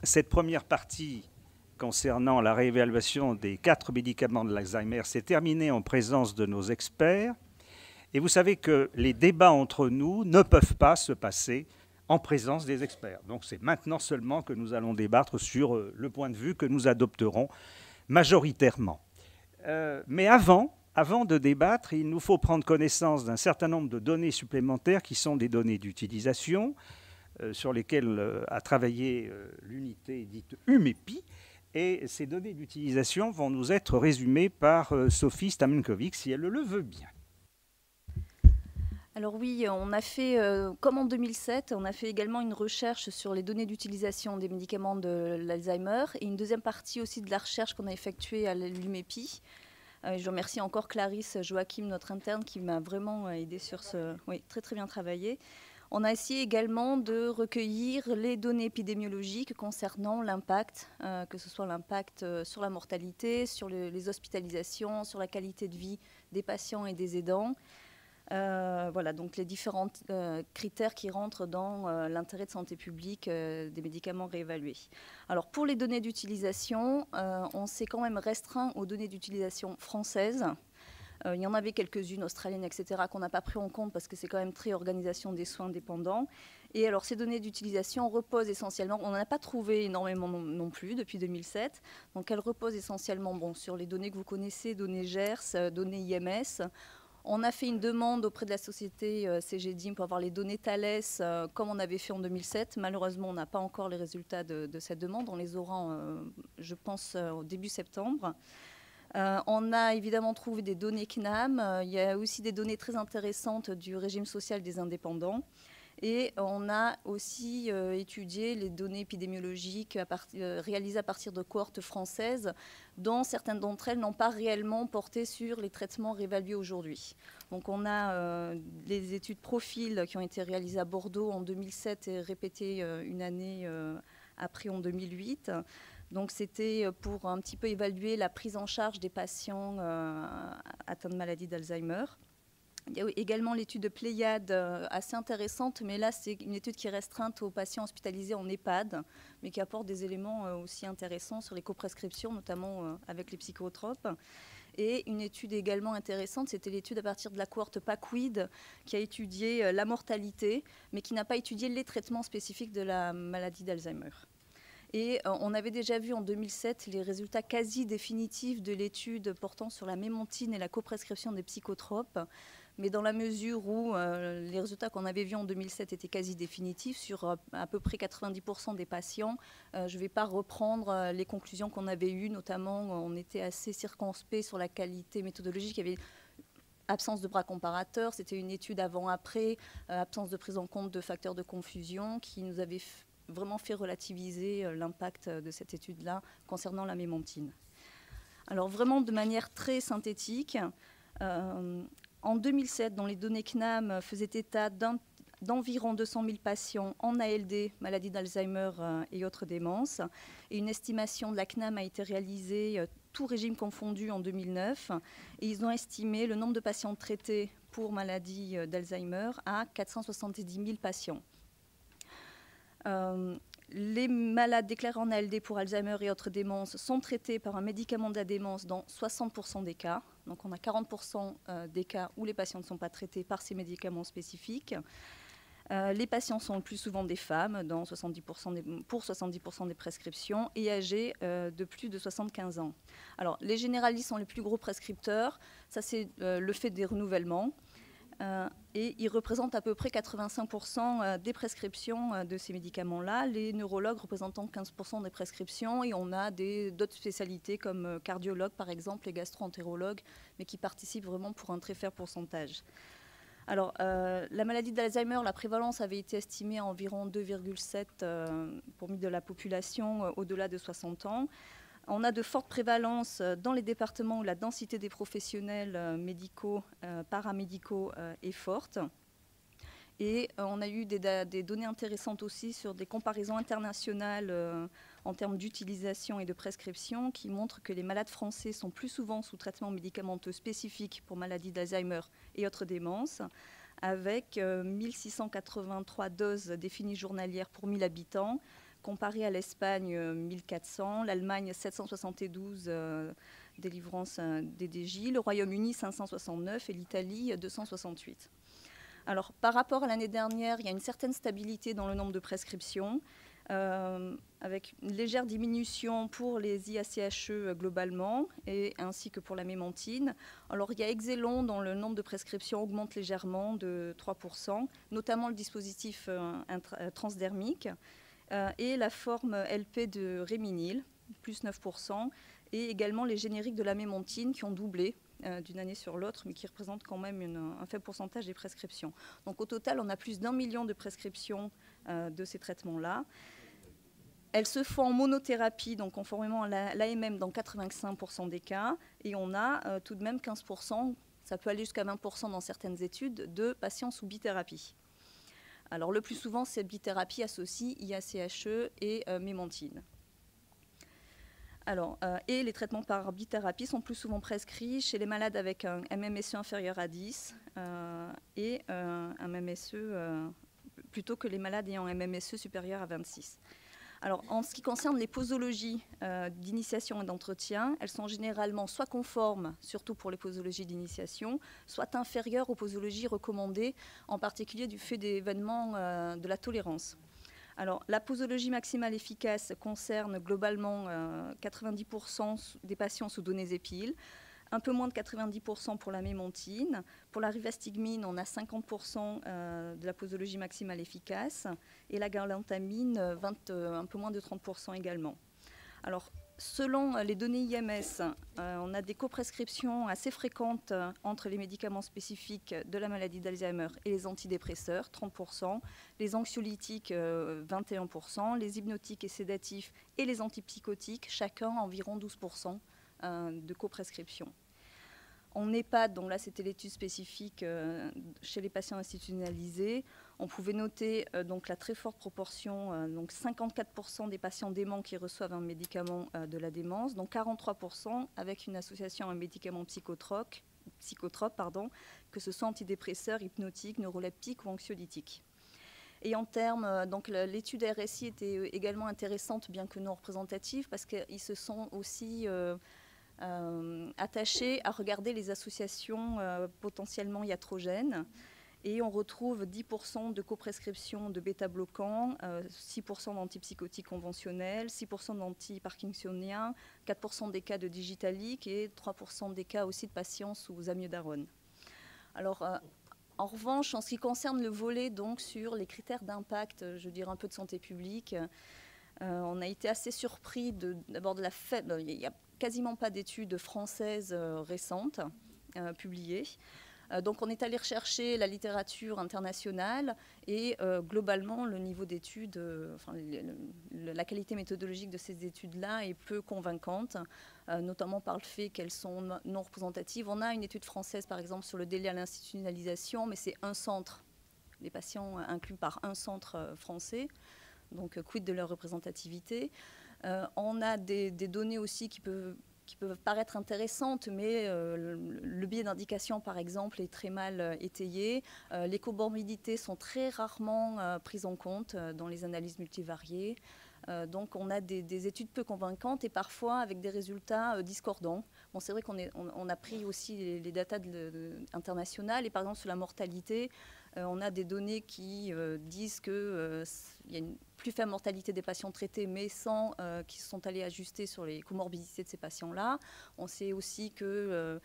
Cette première partie concernant la réévaluation des 4 médicaments de l'Alzheimer s'est terminée en présence de nos experts. Et vous savez que les débats entre nous ne peuvent pas se passer en présence des experts. Donc c'est maintenant seulement que nous allons débattre sur le point de vue que nous adopterons majoritairement. Mais avant de débattre, il nous faut prendre connaissance d'un certain nombre de données supplémentaires qui sont des données d'utilisation sur lesquelles a travaillé l'unité dite UMEPI. Et ces données d'utilisation vont nous être résumées par Sophie Stamenkovic, si elle le veut bien. Alors oui, on a fait, comme en 2007, on a fait également une recherche sur les données d'utilisation des médicaments de l'Alzheimer et une deuxième partie aussi de la recherche qu'on a effectuée à l'UMEPI. Je remercie encore Clarisse Joachim, notre interne, qui m'a vraiment aidé sur ce... Oui, très très bien travaillé. On a essayé également de recueillir les données épidémiologiques concernant l'impact, que ce soit l'impact sur la mortalité, sur les hospitalisations, sur la qualité de vie des patients et des aidants. Voilà, donc les différents critères qui rentrent dans l'intérêt de santé publique des médicaments réévalués. Alors pour les données d'utilisation, on s'est quand même restreint aux données d'utilisation françaises. Il y en avait quelques-unes, australiennes, etc., qu'on n'a pas pris en compte parce que c'est quand même très organisation des soins dépendants. Et alors ces données d'utilisation reposent essentiellement, on n'en a pas trouvé énormément non plus depuis 2007, donc elles reposent essentiellement sur les données que vous connaissez, données GERS, données IMS. On a fait une demande auprès de la société CGDIM pour avoir les données Thales comme on avait fait en 2007. Malheureusement, on n'a pas encore les résultats de cette demande. On les aura, je pense, au début septembre. On a évidemment trouvé des données CNAM. Il y a aussi des données très intéressantes du régime social des indépendants. Et on a aussi étudié les données épidémiologiques réalisées à partir de cohortes françaises, dont certaines d'entre elles n'ont pas réellement porté sur les traitements réévalués aujourd'hui. Donc on a les études profil qui ont été réalisées à Bordeaux en 2007 et répétées une année après en 2008. Donc c'était pour un petit peu évaluer la prise en charge des patients atteints de maladie d'Alzheimer. Il y a également l'étude de Pléiade assez intéressante, mais là, c'est une étude qui est restreinte aux patients hospitalisés en EHPAD, mais qui apporte des éléments aussi intéressants sur les coprescriptions, notamment avec les psychotropes. Et une étude également intéressante, c'était l'étude à partir de la cohorte PACWID, qui a étudié la mortalité, mais qui n'a pas étudié les traitements spécifiques de la maladie d'Alzheimer. Et on avait déjà vu en 2007 les résultats quasi définitifs de l'étude portant sur la mémontine et la coprescription des psychotropes. Mais dans la mesure où les résultats qu'on avait vus en 2007 étaient quasi définitifs sur à peu près 90% des patients, je ne vais pas reprendre les conclusions qu'on avait eues, notamment on était assez circonspect sur la qualité méthodologique. Il y avait absence de bras comparateurs, c'était une étude avant-après, absence de prise en compte de facteurs de confusion qui nous avait vraiment fait relativiser l'impact de cette étude-là concernant la mémontine. Alors vraiment de manière très synthétique, en 2007, dont les données CNAM faisaient état d'environ 200 000 patients en ALD, maladie d'Alzheimer et autres démences. Et une estimation de la CNAM a été réalisée, tout régime confondu, en 2009. Et ils ont estimé le nombre de patients traités pour maladie d'Alzheimer à 470 000 patients. Les malades déclarés en ALD pour Alzheimer et autres démences sont traités par un médicament de la démence dans 60% des cas. Donc on a 40% des cas où les patients ne sont pas traités par ces médicaments spécifiques. Les patients sont le plus souvent des femmes, dans pour 70% des prescriptions, et âgés de plus de 75 ans. Alors les généralistes sont les plus gros prescripteurs. Ça, c'est le fait des renouvellements. Et ils représentent à peu près 85% des prescriptions de ces médicaments-là, les neurologues représentant 15% des prescriptions, et on a d'autres spécialités comme cardiologues par exemple, et gastro-entérologues, mais qui participent vraiment pour un très faible pourcentage. Alors, la maladie d'Alzheimer, la prévalence avait été estimée à environ 2,7 pour 1000 de la population au-delà de 60 ans. On a de fortes prévalences dans les départements où la densité des professionnels médicaux, paramédicaux est forte. Et on a eu des données intéressantes aussi sur des comparaisons internationales en termes d'utilisation et de prescription qui montrent que les malades français sont plus souvent sous traitement médicamenteux spécifique pour maladie d'Alzheimer et autres démences, avec 1683 doses définies journalières pour 1000 habitants, comparé à l'Espagne, 1400, l'Allemagne, 772 délivrances DDJ, le Royaume-Uni, 569 et l'Italie, 268. Alors, par rapport à l'année dernière, il y a une certaine stabilité dans le nombre de prescriptions, avec une légère diminution pour les IACHE globalement, ainsi que pour la mémontine. Alors, il y a Exelon dont le nombre de prescriptions augmente légèrement de 3%, notamment le dispositif transdermique, et la forme LP de Réminil, plus 9%, et également les génériques de la mémontine qui ont doublé d'une année sur l'autre, mais qui représentent quand même un faible pourcentage des prescriptions. Donc au total, on a plus d'1 million de prescriptions de ces traitements-là. Elles se font en monothérapie, donc conformément à l'AMM dans 85% des cas, et on a tout de même 15%, ça peut aller jusqu'à 20% dans certaines études, de patients sous bithérapie. Alors le plus souvent, cette bithérapie associe IACHE et mémontine. Alors, et les traitements par bithérapie sont plus souvent prescrits chez les malades avec un MMSE inférieur à 10 et un MMSE plutôt que les malades ayant un MMSE supérieur à 26. Alors, en ce qui concerne les posologies d'initiation et d'entretien, elles sont généralement soit conformes, surtout pour les posologies d'initiation, soit inférieures aux posologies recommandées, en particulier du fait d'événements de la tolérance. Alors, la posologie maximale efficace concerne globalement 90% des patients sous données épiles, un peu moins de 90% pour la mémontine. Pour la rivastigmine, on a 50% de la posologie maximale efficace et la galantamine, un peu moins de 30% également. Alors, selon les données IMS, on a des coprescriptions assez fréquentes entre les médicaments spécifiques de la maladie d'Alzheimer et les antidépresseurs, 30%, les anxiolytiques, 21%, les hypnotiques et sédatifs et les antipsychotiques, chacun environ 12% de coprescription. En EHPAD, donc là c'était l'étude spécifique chez les patients institutionnalisés, on pouvait noter donc la très forte proportion, donc 54% des patients déments qui reçoivent un médicament de la démence, donc 43% avec une association à un médicament psychotrope, que ce soit antidépresseurs, hypnotiques, neuroleptiques ou anxiolytiques. Et en termes, donc l'étude RSI était également intéressante, bien que non représentative, parce qu'ils se sont aussi attachés à regarder les associations potentiellement iatrogènes. Et on retrouve 10% de coprescription de bêta-bloquants, 6% d'antipsychotiques conventionnels, 6% d'antiparkinsoniens, 4% des cas de digitalique et 3% des cas aussi de patients sous amiodarone. Alors, en revanche, en ce qui concerne le volet donc, sur les critères d'impact, je dirais un peu de santé publique, on a été assez surpris d'abord de la fête. Il n'y a quasiment pas d'études françaises récentes publiées. Donc on est allé rechercher la littérature internationale et globalement le niveau d'études, la qualité méthodologique de ces études-là est peu convaincante, notamment par le fait qu'elles sont non représentatives. On a une étude française par exemple sur le délai à l'institutionnalisation, mais c'est un centre, les patients inclus par un centre français, donc quid de leur représentativité. On a des données aussi qui peuvent paraître intéressantes, mais le biais d'indication, par exemple, est très mal étayé. Les comorbidités sont très rarement prises en compte dans les analyses multivariées. Donc on a des études peu convaincantes et parfois avec des résultats discordants. Bon, c'est vrai qu'on a pris aussi les datas internationales et par exemple sur la mortalité, on a des données qui disent qu'il y a une plus faible mortalité des patients traités, mais sans qui se sont allés ajuster sur les comorbidités de ces patients-là. On sait aussi que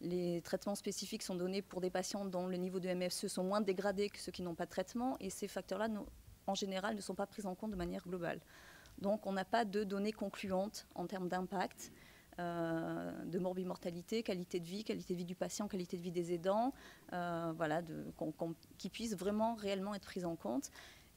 les traitements spécifiques sont donnés pour des patients dont le niveau de MFCE sont moins dégradés que ceux qui n'ont pas de traitement, et ces facteurs-là, en général, ne sont pas pris en compte de manière globale. Donc on n'a pas de données concluantes en termes d'impact, de morbimortalité, qualité de vie du patient, qualité de vie des aidants, voilà, qui puissent vraiment réellement être prises en compte.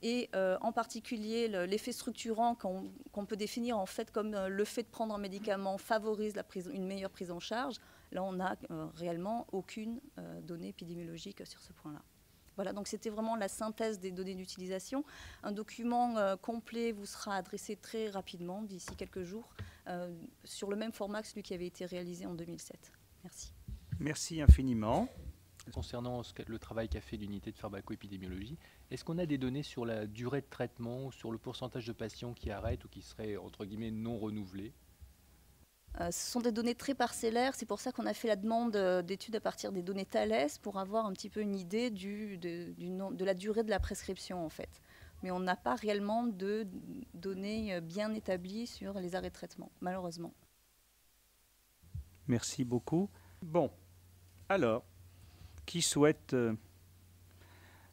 Et en particulier, l'effet structurant qu'on peut définir en fait comme le fait de prendre un médicament favorise une meilleure prise en charge. Là, on n'a réellement aucune donnée épidémiologique sur ce point-là. Voilà, donc c'était vraiment la synthèse des données d'utilisation. Un document complet vous sera adressé très rapidement, d'ici quelques jours, sur le même format que celui qui avait été réalisé en 2007. Merci. Merci infiniment. Concernant le travail qu'a fait l'unité de pharmacoépidémiologie, est-ce qu'on a des données sur la durée de traitement, sur le pourcentage de patients qui arrêtent ou qui seraient, entre guillemets, non renouvelés? Ce sont des données très parcellaires, c'est pour ça qu'on a fait la demande d'études à partir des données Thales pour avoir un petit peu une idée de la durée de la prescription en fait. Mais on n'a pas réellement de données bien établies sur les arrêts de traitement, malheureusement. Merci beaucoup. Bon, alors, qui souhaite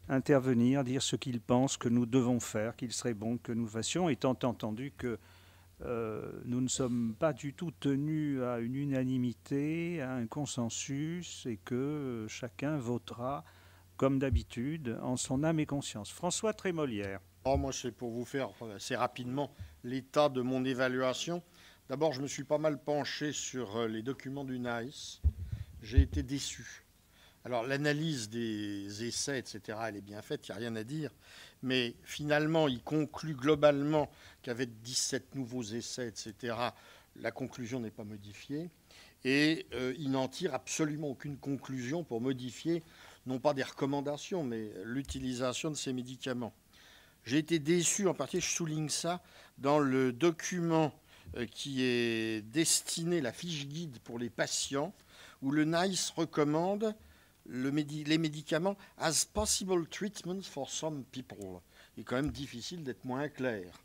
intervenir, dire ce qu'il pense que nous devons faire, qu'il serait bon que nous fassions, étant entendu que nous ne sommes pas du tout tenus à une unanimité, à un consensus, et que chacun votera, comme d'habitude, en son âme et conscience. François Trémolière. Oh, moi, c'est pour vous faire assez rapidement l'état de mon évaluation. D'abord, je me suis pas mal penché sur les documents du NICE. J'ai été déçu. Alors, l'analyse des essais, etc., elle est bien faite, il n'y a rien à dire. Mais finalement, il conclut globalement qu'avec 17 nouveaux essais, etc., la conclusion n'est pas modifiée. Et il n'en tire absolument aucune conclusion pour modifier, non pas des recommandations, mais l'utilisation de ces médicaments. J'ai été déçu, en particulier, je souligne ça, dans le document qui est destiné, la fiche guide pour les patients, où le NICE recommande les médicaments as possible treatment for some people. Il est quand même difficile d'être moins clair.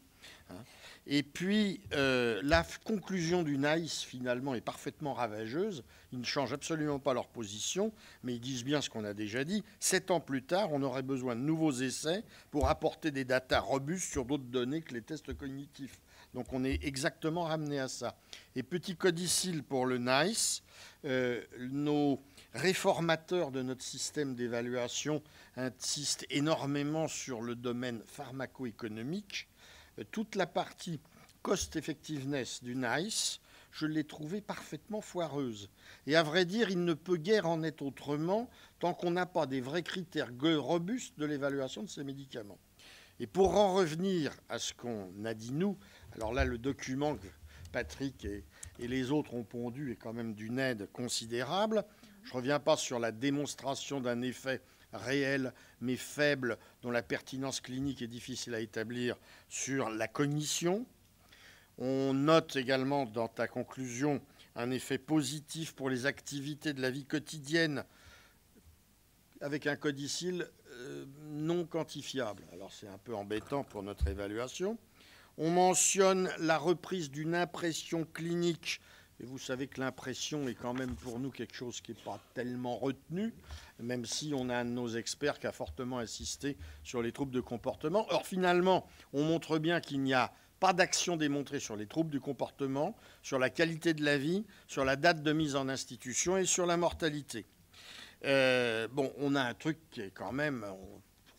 Et puis, la conclusion du NICE, finalement, est parfaitement ravageuse. Ils ne changent absolument pas leur position, mais ils disent bien ce qu'on a déjà dit. 7 ans plus tard, on aurait besoin de nouveaux essais pour apporter des datas robustes sur d'autres données que les tests cognitifs. Donc, on est exactement ramené à ça. Et petit codicile pour le NICE, nos réformateurs de notre système d'évaluation insistent énormément sur le domaine pharmacoéconomique. Toute la partie cost effectiveness du NICE, je l'ai trouvée parfaitement foireuse. Et à vrai dire, il ne peut guère en être autrement tant qu'on n'a pas des vrais critères robustes de l'évaluation de ces médicaments. Et pour en revenir à ce qu'on a dit nous, alors là, le document que Patrick et les autres ont pondu est quand même d'une aide considérable. Je ne reviens pas sur la démonstration d'un effet réel mais faible dont la pertinence clinique est difficile à établir sur la cognition. On note également dans ta conclusion un effet positif pour les activités de la vie quotidienne avec un codicile non quantifiable. Alors c'est un peu embêtant pour notre évaluation. On mentionne la reprise d'une impression clinique. Et vous savez que l'impression est quand même pour nous quelque chose qui n'est pas tellement retenu, même si on a un de nos experts qui a fortement insisté sur les troubles de comportement. Or, finalement, on montre bien qu'il n'y a pas d'action démontrée sur les troubles du comportement, sur la qualité de la vie, sur la date de mise en institution et sur la mortalité. Bon, on a un truc qui est quand même...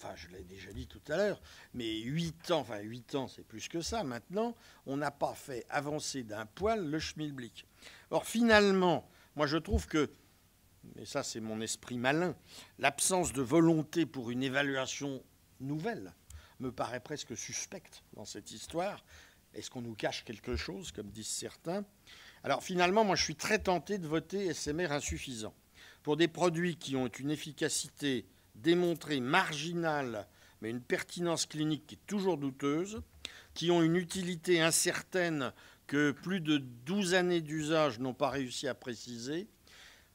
Enfin, je l'ai déjà dit tout à l'heure, mais 8 ans, c'est plus que ça. Maintenant, on n'a pas fait avancer d'un poil le schmilblick. Or, finalement, moi, je trouve que, et ça, c'est mon esprit malin, l'absence de volonté pour une évaluation nouvelle me paraît presque suspecte dans cette histoire. Est-ce qu'on nous cache quelque chose, comme disent certains? Alors, finalement, moi, je suis très tenté de voter SMR insuffisant. Pour des produits qui ont une efficacité démontrée marginale, mais une pertinence clinique qui est toujours douteuse, qui ont une utilité incertaine que plus de 12 années d'usage n'ont pas réussi à préciser,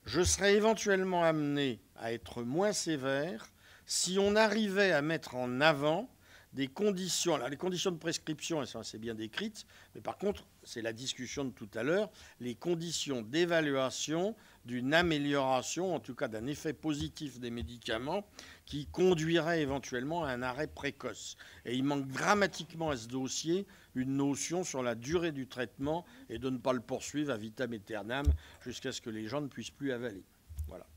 je serais éventuellement amené à être moins sévère si on arrivait à mettre en avant des conditions. Alors, les conditions de prescription, elles sont assez bien décrites, mais par contre, c'est la discussion de tout à l'heure, les conditions d'évaluation d'une amélioration, en tout cas d'un effet positif des médicaments, qui conduirait éventuellement à un arrêt précoce. Et il manque dramatiquement à ce dossier une notion sur la durée du traitement et de ne pas le poursuivre à vitam aeternam jusqu'à ce que les gens ne puissent plus avaler. Voilà.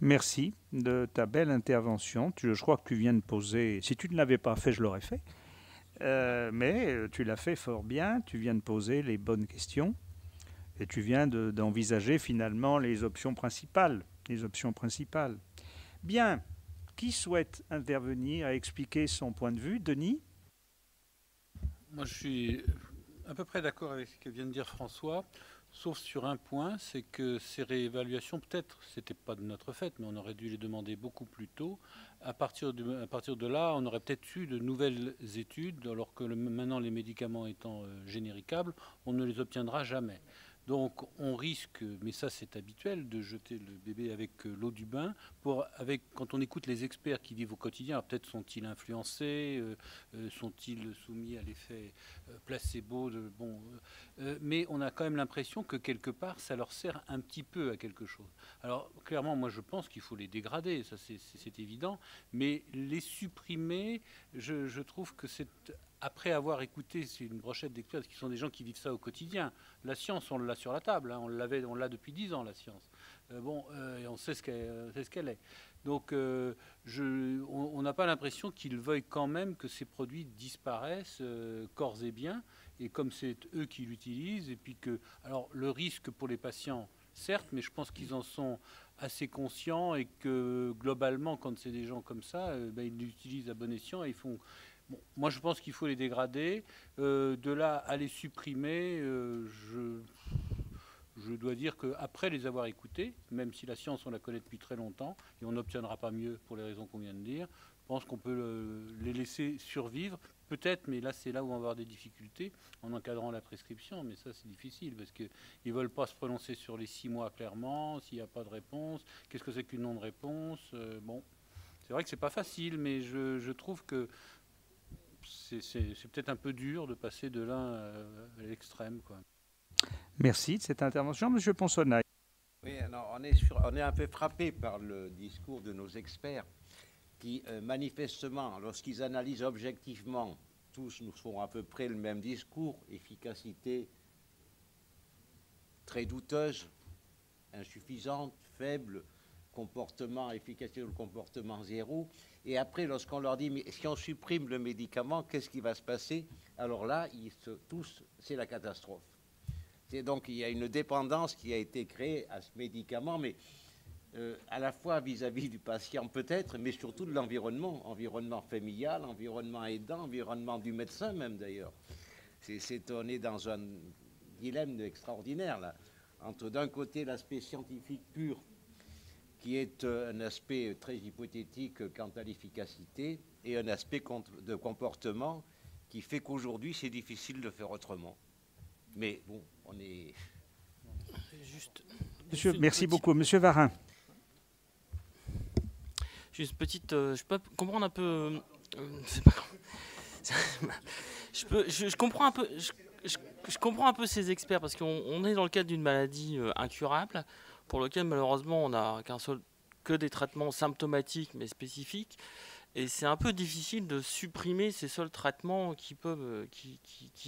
Merci de ta belle intervention. Je crois que tu viens de poser... Si tu ne l'avais pas fait, je l'aurais fait. Mais tu l'as fait fort bien. Tu viens de poser les bonnes questions. Et tu viens d'envisager finalement les options principales. Bien. Qui souhaite intervenir et expliquer son point de vue? Denis? Moi, je suis à peu près d'accord avec ce que vient de dire François. Sauf sur un point, c'est que ces réévaluations, peut-être, c'était pas de notre fait, mais on aurait dû les demander beaucoup plus tôt. À partir de là, on aurait peut-être eu de nouvelles études, alors que maintenant les médicaments étant généricables, on ne les obtiendra jamais. Donc on risque, mais ça c'est habituel, de jeter le bébé avec l'eau du bain. Quand on écoute les experts qui vivent au quotidien, peut-être sont-ils influencés, sont-ils soumis à l'effet placebo, mais on a quand même l'impression que quelque part ça leur sert un petit peu à quelque chose. Alors clairement, moi je pense qu'il faut les dégrader, ça c'est évident, mais les supprimer, je trouve que c'est... Après avoir écouté, c'est une brochette d'experts, qui sont des gens qui vivent ça au quotidien. La science, on l'a sur la table, hein, on l'a depuis 10 ans, la science. Et on sait ce qu'elle est. Donc, on n'a pas l'impression qu'ils veuillent quand même que ces produits disparaissent corps et biens, et comme c'est eux qui l'utilisent, et puis que... Alors, le risque pour les patients, certes, mais je pense qu'ils en sont assez conscients, et que globalement, quand c'est des gens comme ça, ils l'utilisent à bon escient, et ils font... Bon, moi, je pense qu'il faut les dégrader. De là à les supprimer, je dois dire qu'après les avoir écoutés, même si la science, on la connaît depuis très longtemps, et on n'obtiendra pas mieux pour les raisons qu'on vient de dire, je pense qu'on peut les laisser survivre. Peut-être, mais là, c'est là où on va avoir des difficultés en encadrant la prescription. Mais ça, c'est difficile, parce qu'ils ne veulent pas se prononcer sur les 6 mois clairement, s'il n'y a pas de réponse. Qu'est-ce que c'est qu'une non-réponse? Bon, c'est vrai que c'est pas facile, mais je trouve que c'est peut-être un peu dur de passer de l'un à l'extrême, quoi. Merci de cette intervention. Monsieur Ponsonnaille. Oui, alors on est un peu frappé par le discours de nos experts qui, manifestement, lorsqu'ils analysent objectivement, tous nous font à peu près le même discours, efficacité très douteuse, insuffisante, faible, comportement, efficacité du comportement zéro. Et après, lorsqu'on leur dit, mais si on supprime le médicament, qu'est-ce qui va se passer? Alors là, tous, c'est la catastrophe. Donc, il y a une dépendance qui a été créée à ce médicament, mais à la fois vis-à-vis du patient peut-être, mais surtout de l'environnement, environnement familial, environnement aidant, environnement du médecin même d'ailleurs. On est dans un dilemme extraordinaire, là, entre d'un côté l'aspect scientifique pur, qui est un aspect très hypothétique quant à l'efficacité, et un aspect de comportement qui fait qu'aujourd'hui, c'est difficile de faire autrement. Mais bon, on est... Monsieur, merci beaucoup. Monsieur Varin. Juste petite... je peux comprendre un peu... c'est pas... je comprends un peu... Je comprends un peu ces experts, parce qu'on est dans le cadre d'une maladie incurable, pour lequel malheureusement on n'a que des traitements symptomatiques mais spécifiques, et c'est un peu difficile de supprimer ces seuls traitements qui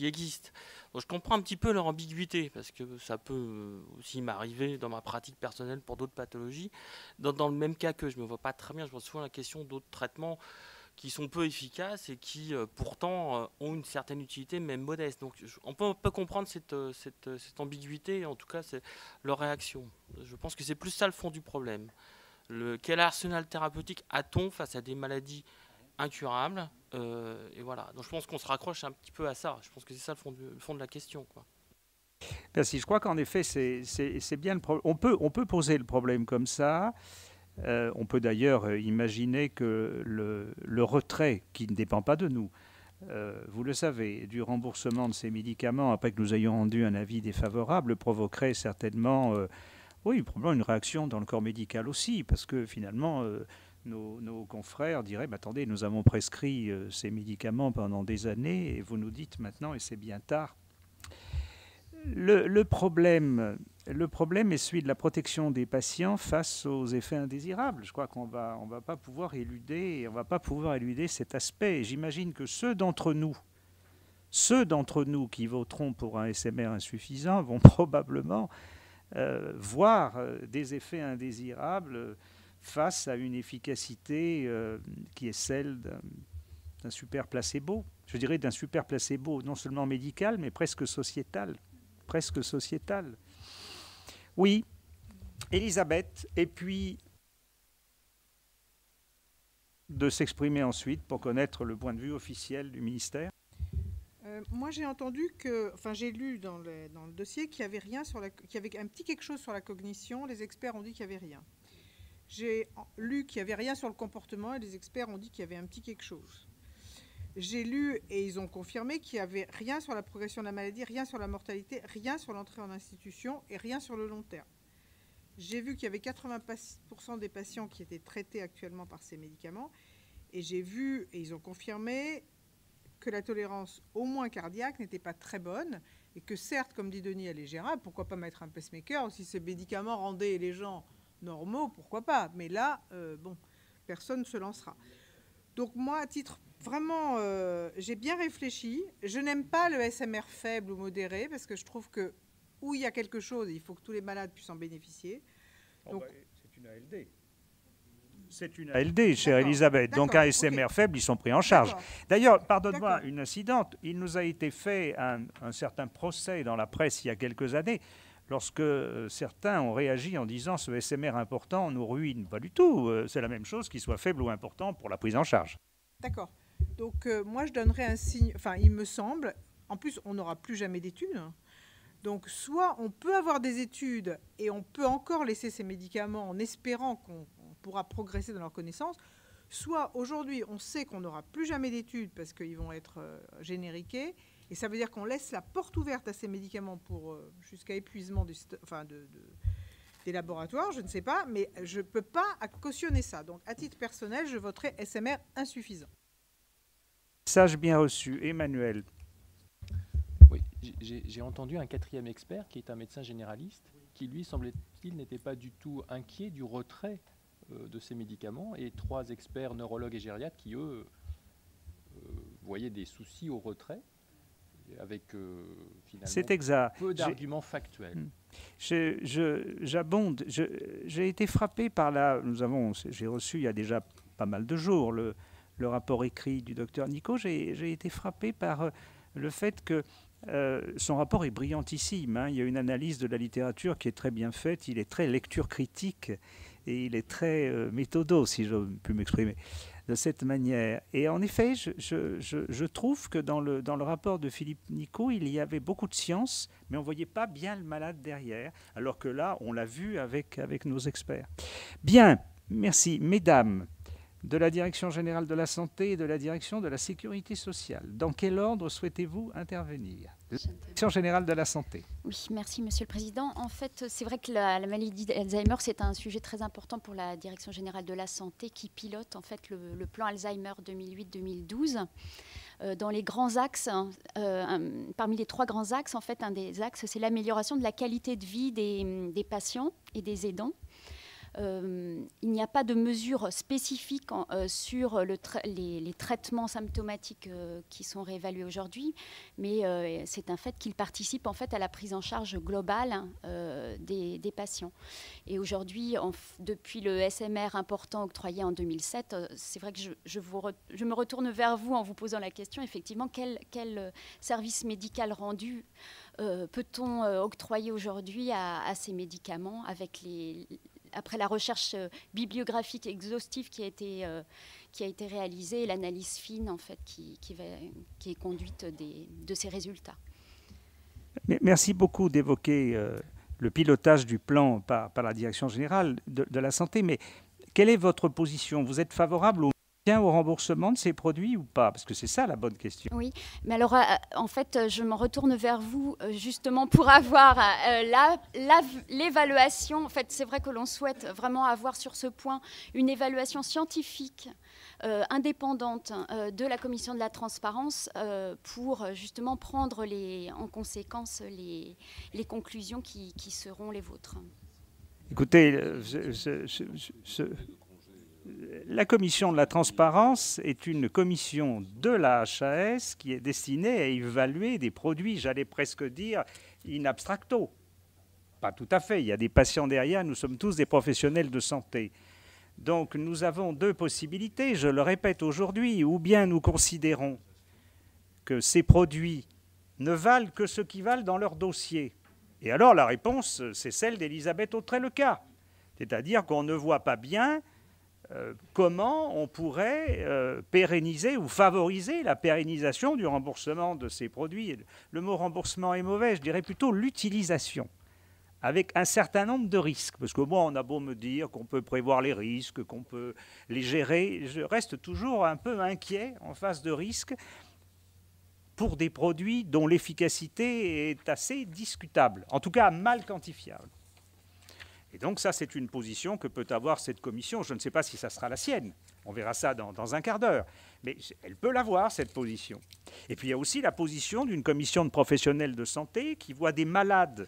existent. Donc je comprends un petit peu leur ambiguïté, parce que ça peut aussi m'arriver dans ma pratique personnelle pour d'autres pathologies. Dans le même cas que je ne me vois pas très bien, je vois souvent la question d'autres traitements qui sont peu efficaces et qui pourtant ont une certaine utilité, même modeste. Donc on peut comprendre cette ambiguïté, en tout cas c'est leur réaction. Je pense que c'est plus ça le fond du problème. Quel arsenal thérapeutique a-t-on face à des maladies incurables, et voilà. Donc je pense qu'on se raccroche un petit peu à ça. Je pense que c'est ça le fond de la question, quoi. Merci. Je crois qu'en effet, c'est bien le problème. On peut poser le problème comme ça. On peut d'ailleurs imaginer que le retrait, qui ne dépend pas de nous, vous le savez, du remboursement de ces médicaments, après que nous ayons rendu un avis défavorable, provoquerait certainement, probablement une réaction dans le corps médical aussi, parce que finalement, nos confrères diraient, attendez, nous avons prescrit ces médicaments pendant des années, et vous nous dites maintenant, et c'est bien tard. Le problème est celui de la protection des patients face aux effets indésirables. Je crois qu'on va pas pouvoir éluder cet aspect. J'imagine que ceux d'entre nous qui voteront pour un SMR insuffisant vont probablement voir des effets indésirables face à une efficacité qui est celle d'un super placebo. Je dirais d'un super placebo non seulement médical, mais presque sociétal. Oui, Elisabeth, et puis de s'exprimer ensuite pour connaître le point de vue officiel du ministère. Moi, j'ai entendu j'ai lu dans le dossier qu'il y avait rien qu'il y avait un petit quelque chose sur la cognition. Les experts ont dit qu'il n'y avait rien. J'ai lu qu'il n'y avait rien sur le comportement et les experts ont dit qu'il y avait un petit quelque chose. J'ai lu et ils ont confirmé qu'il n'y avait rien sur la progression de la maladie, rien sur la mortalité, rien sur l'entrée en institution et rien sur le long terme. J'ai vu qu'il y avait 80% des patients qui étaient traités actuellement par ces médicaments et j'ai vu, et ils ont confirmé, que la tolérance au moins cardiaque n'était pas très bonne et que certes, comme dit Denis, elle est gérable, pourquoi pas mettre un pacemaker, si ces médicaments rendaient les gens normaux, pourquoi pas, mais là, personne ne se lancera. Donc moi, à titre vraiment, j'ai bien réfléchi, je n'aime pas le SMR faible ou modéré, parce que je trouve que où il y a quelque chose, il faut que tous les malades puissent en bénéficier. Donc, c'est une ALD. C'est une ALD, chère Elisabeth. Donc un SMR faible, ils sont pris en charge. D'ailleurs, pardonne-moi une incidente, il nous a été fait un certain procès dans la presse il y a quelques années, lorsque certains ont réagi en disant ce SMR important nous ruine. Pas du tout, c'est la même chose qu'il soit faible ou important pour la prise en charge. D'accord. Donc moi je donnerais un signe, enfin il me semble, en plus on n'aura plus jamais d'études. Donc soit on peut avoir des études et on peut encore laisser ces médicaments en espérant qu'on pourra progresser dans leur connaissance, soit aujourd'hui on sait qu'on n'aura plus jamais d'études parce qu'ils vont être génériqués, et ça veut dire qu'on laisse la porte ouverte à ces médicaments pour jusqu'à épuisement des laboratoires, je ne sais pas, mais je ne peux pas cautionner ça. Donc à titre personnel, je voterai SMR insuffisant. Message bien reçu. Emmanuel. Oui, j'ai entendu un quatrième expert qui est un médecin généraliste qui, lui, semble-t-il, n'était pas du tout inquiet du retrait de ces médicaments, et 3 experts neurologues et gériatres qui, eux, voyaient des soucis au retrait avec finalement peu d'arguments factuels. J'abonde. J'ai été frappé par j'ai reçu il y a déjà pas mal de jours le rapport écrit du docteur Nicot. J'ai été frappé par le fait que son rapport est brillantissime. Hein. Il y a une analyse de la littérature qui est très bien faite. Il est très lecture critique et il est très méthodo, si je puis m'exprimer de cette manière. Et en effet, je trouve que dans le rapport de Philippe Nicot, il y avait beaucoup de science, mais on ne voyait pas bien le malade derrière, alors que là, on l'a vu avec nos experts. Bien, merci. Mesdames, de la Direction générale de la santé et de la Direction de la sécurité sociale, dans quel ordre souhaitez-vous intervenir ? Direction générale de la santé. Oui, merci Monsieur le Président. En fait, c'est vrai que la maladie d'Alzheimer, c'est un sujet très important pour la Direction générale de la santé qui pilote en fait le plan Alzheimer 2008-2012. Dans les grands axes, parmi les 3 grands axes, en fait, un des axes, c'est l'amélioration de la qualité de vie des patients et des aidants. Il n'y a pas de mesures spécifiques sur les traitements symptomatiques qui sont réévalués aujourd'hui, mais c'est un fait qu'ils participent en fait à la prise en charge globale des patients. Et aujourd'hui, depuis le SMR important octroyé en 2007, c'est vrai que je me retourne vers vous en vous posant la question, effectivement, quel service médical rendu peut-on octroyer aujourd'hui à ces médicaments après la recherche bibliographique exhaustive qui a été réalisée et l'analyse fine en fait, qui est conduite de ces résultats. Merci beaucoup d'évoquer le pilotage du plan par la Direction générale de la santé, mais quelle est votre position ? Vous êtes favorable au remboursement de ces produits ou pas ? Parce que c'est ça la bonne question. Oui, mais alors en fait, je m'en retourne vers vous justement pour avoir l'évaluation. En fait, c'est vrai que l'on souhaite vraiment avoir sur ce point une évaluation scientifique indépendante de la Commission de la transparence pour justement prendre en conséquence les conclusions qui seront les vôtres. Écoutez, la commission de la transparence est une commission de la HAS qui est destinée à évaluer des produits, j'allais presque dire, in abstracto. Pas tout à fait, il y a des patients derrière, nous sommes tous des professionnels de santé. Donc nous avons 2 possibilités, je le répète aujourd'hui, ou bien nous considérons que ces produits ne valent que ce qu'ils valent dans leur dossier. Et alors la réponse, c'est celle d'Elisabeth Autrey-Leca. C'est-à-dire qu'on ne voit pas bien comment on pourrait pérenniser ou favoriser la pérennisation du remboursement de ces produits. Le mot remboursement est mauvais, je dirais plutôt l'utilisation, avec un certain nombre de risques. Parce que moi, on a beau me dire qu'on peut prévoir les risques, qu'on peut les gérer, je reste toujours un peu inquiet en face de risques pour des produits dont l'efficacité est assez discutable, en tout cas mal quantifiable. Et donc ça, c'est une position que peut avoir cette commission. Je ne sais pas si ça sera la sienne. On verra ça dans un quart d'heure. Mais elle peut l'avoir, cette position. Et puis il y a aussi la position d'une commission de professionnels de santé qui voit des malades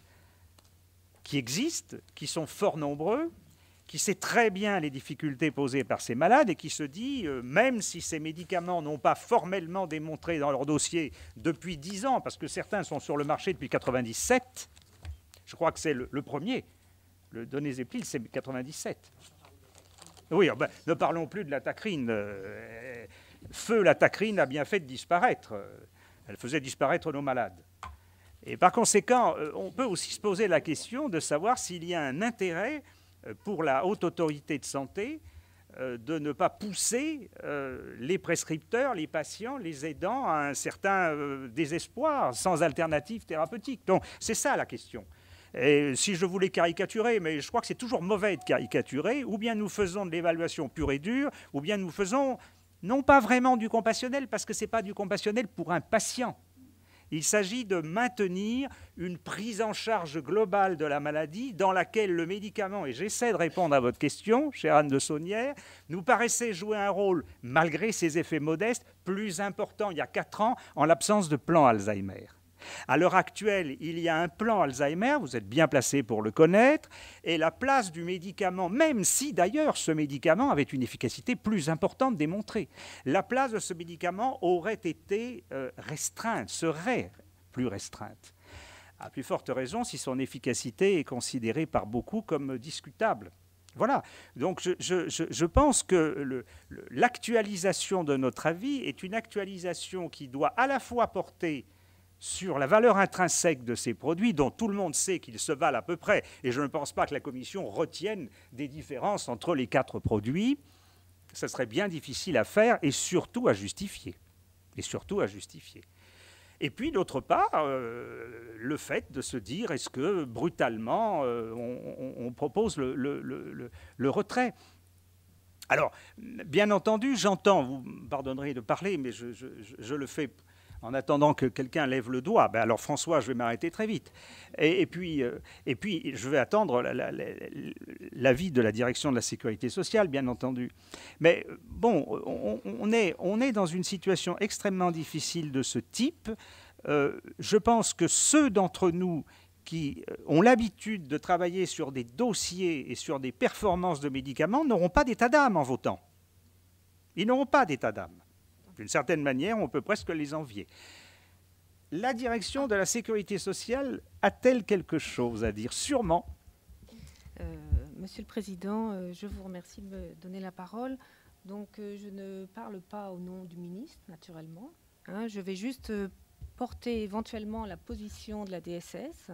qui existent, qui sont fort nombreux, qui sait très bien les difficultés posées par ces malades et qui se dit, même si ces médicaments n'ont pas formellement démontré dans leur dossier depuis 10 ans, parce que certains sont sur le marché depuis 1997, je crois que c'est le premier, le donezépil, c'est 97. Oui, ben, ne parlons plus de la tacrine. Feu, la tacrine a bien fait de disparaître. Elle faisait disparaître nos malades. Et par conséquent, on peut aussi se poser la question de savoir s'il y a un intérêt pour la haute autorité de santé de ne pas pousser les prescripteurs, les patients, les aidants à un certain désespoir, sans alternative thérapeutique. Donc c'est ça la question. Et si je voulais caricaturer, mais je crois que c'est toujours mauvais de caricaturer, ou bien nous faisons de l'évaluation pure et dure, ou bien nous faisons non pas vraiment du compassionnel, parce que ce n'est pas du compassionnel pour un patient. Il s'agit de maintenir une prise en charge globale de la maladie dans laquelle le médicament, et j'essaie de répondre à votre question, chère Anne de Saunière, nous paraissait jouer un rôle, malgré ses effets modestes, plus important il y a 4 ans en l'absence de plan Alzheimer. À l'heure actuelle, il y a un plan Alzheimer, vous êtes bien placé pour le connaître, et la place du médicament, même si d'ailleurs ce médicament avait une efficacité plus importante démontrée, la place de ce médicament aurait été restreinte, serait plus restreinte. À plus forte raison si son efficacité est considérée par beaucoup comme discutable. Voilà, donc je pense que l'actualisation de notre avis est une actualisation qui doit à la fois porter sur la valeur intrinsèque de ces produits, dont tout le monde sait qu'ils se valent à peu près, et je ne pense pas que la Commission retienne des différences entre les 4 produits, ça serait bien difficile à faire et surtout à justifier. Et puis, d'autre part, le fait de se dire, est-ce que brutalement, on propose le retrait ? Alors, bien entendu, j'entends, vous me pardonnerez de parler, mais je le fais en attendant que quelqu'un lève le doigt. Ben alors François, je vais m'arrêter très vite. Et puis, je vais attendre l'avis de la direction de la sécurité sociale, bien entendu. Mais bon, on est dans une situation extrêmement difficile de ce type. Je pense que ceux d'entre nous qui ont l'habitude de travailler sur des dossiers et sur des performances de médicaments n'auront pas d'état d'âme en votant. Ils n'auront pas d'état d'âme. D'une certaine manière, on peut presque les envier. La direction de la sécurité sociale a-t-elle quelque chose à dire ? Sûrement. Monsieur le Président, je vous remercie de me donner la parole. Donc, je ne parle pas au nom du ministre, naturellement. Je vais juste porter éventuellement la position de la DSS,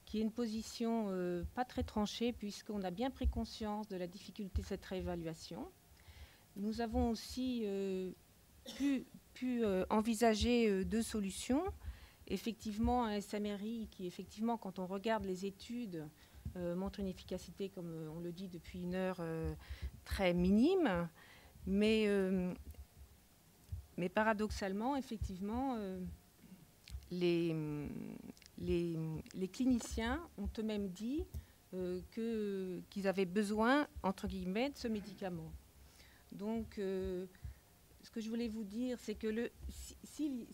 qui est une position pas très tranchée, puisqu'on a bien pris conscience de la difficulté de cette réévaluation. Nous avons aussi pu envisager 2 solutions. Effectivement, un SMRI qui, effectivement, quand on regarde les études, montre une efficacité, comme on le dit depuis 1 heure, très minime. Mais paradoxalement, effectivement, les cliniciens ont eux-mêmes dit qu'ils avaient besoin, entre guillemets, de ce médicament. Donc, ce que je voulais vous dire, c'est que si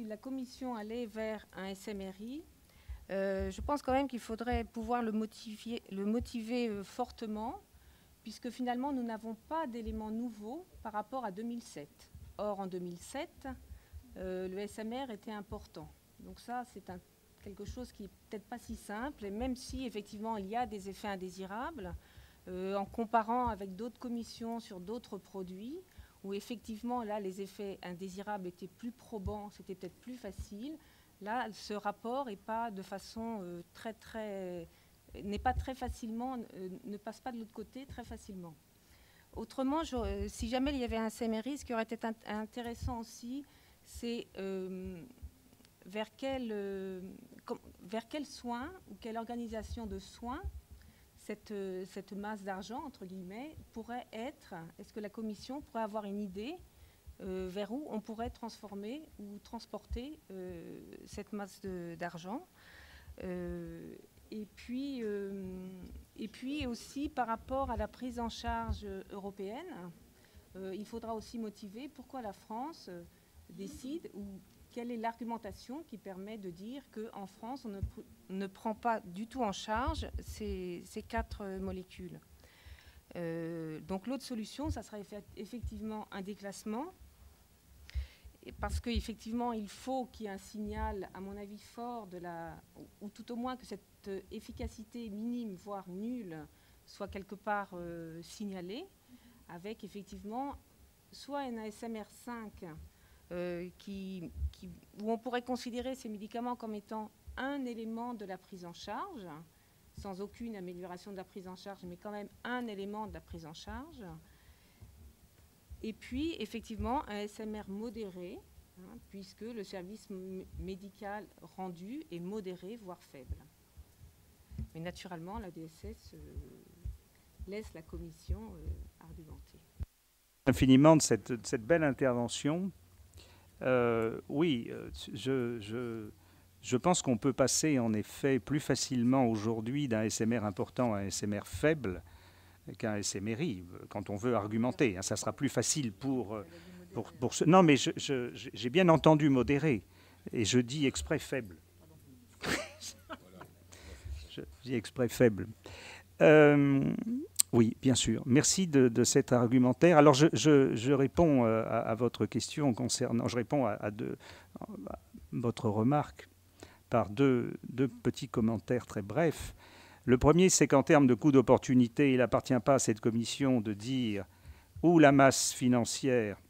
la Commission allait vers un SMRI, je pense quand même qu'il faudrait pouvoir le motiver fortement, puisque finalement, nous n'avons pas d'éléments nouveaux par rapport à 2007. Or, en 2007, le SMR était important. Donc ça, c'est quelque chose qui n'est peut-être pas si simple, et même si, effectivement, il y a des effets indésirables, en comparant avec d'autres commissions sur d'autres produits, où effectivement, là, les effets indésirables étaient plus probants, c'était peut-être plus facile. Là, ce rapport n'est pas de façon n'est pas très facilement, ne passe pas de l'autre côté très facilement. Autrement, si jamais il y avait un CMRI, ce qui aurait été intéressant aussi, c'est vers quel soin ou quelle organisation de soins cette masse d'argent, entre guillemets, pourrait être. Est-ce que la Commission pourrait avoir une idée vers où on pourrait transformer ou transporter cette masse d'argent et puis aussi par rapport à la prise en charge européenne, il faudra aussi motiver pourquoi la France décide ou quelle est l'argumentation qui permet de dire qu'en France, on ne prend pas du tout en charge ces 4 molécules. Donc l'autre solution, ça sera effectivement un déclassement, parce qu'effectivement, il faut qu'il y ait un signal, à mon avis, fort ou tout au moins que cette efficacité minime, voire nulle, soit quelque part signalée, avec effectivement soit un ASMR 5 où on pourrait considérer ces médicaments comme étant un élément de la prise en charge, sans aucune amélioration de la prise en charge, mais quand même un élément de la prise en charge. Et puis, effectivement, un SMR modéré, puisque le service médical rendu est modéré, voire faible. Mais naturellement, la DSS laisse la Commission argumenter. Infiniment de cette belle intervention. Oui, je pense qu'on peut passer en effet plus facilement aujourd'hui d'un SMR important à un SMR faible qu'un SMRI, quand on veut argumenter. Ça sera plus facile pour ce... Non, mais j'ai bien entendu modéré, et je dis exprès faible. Je dis exprès faible. Oui, bien sûr. Merci de cet argumentaire. Alors, je réponds à votre question concernant... Je réponds à votre remarque par deux petits commentaires très brefs. Le premier, c'est qu'en termes de coût d'opportunité, il n'appartient pas à cette commission de dire où la masse financière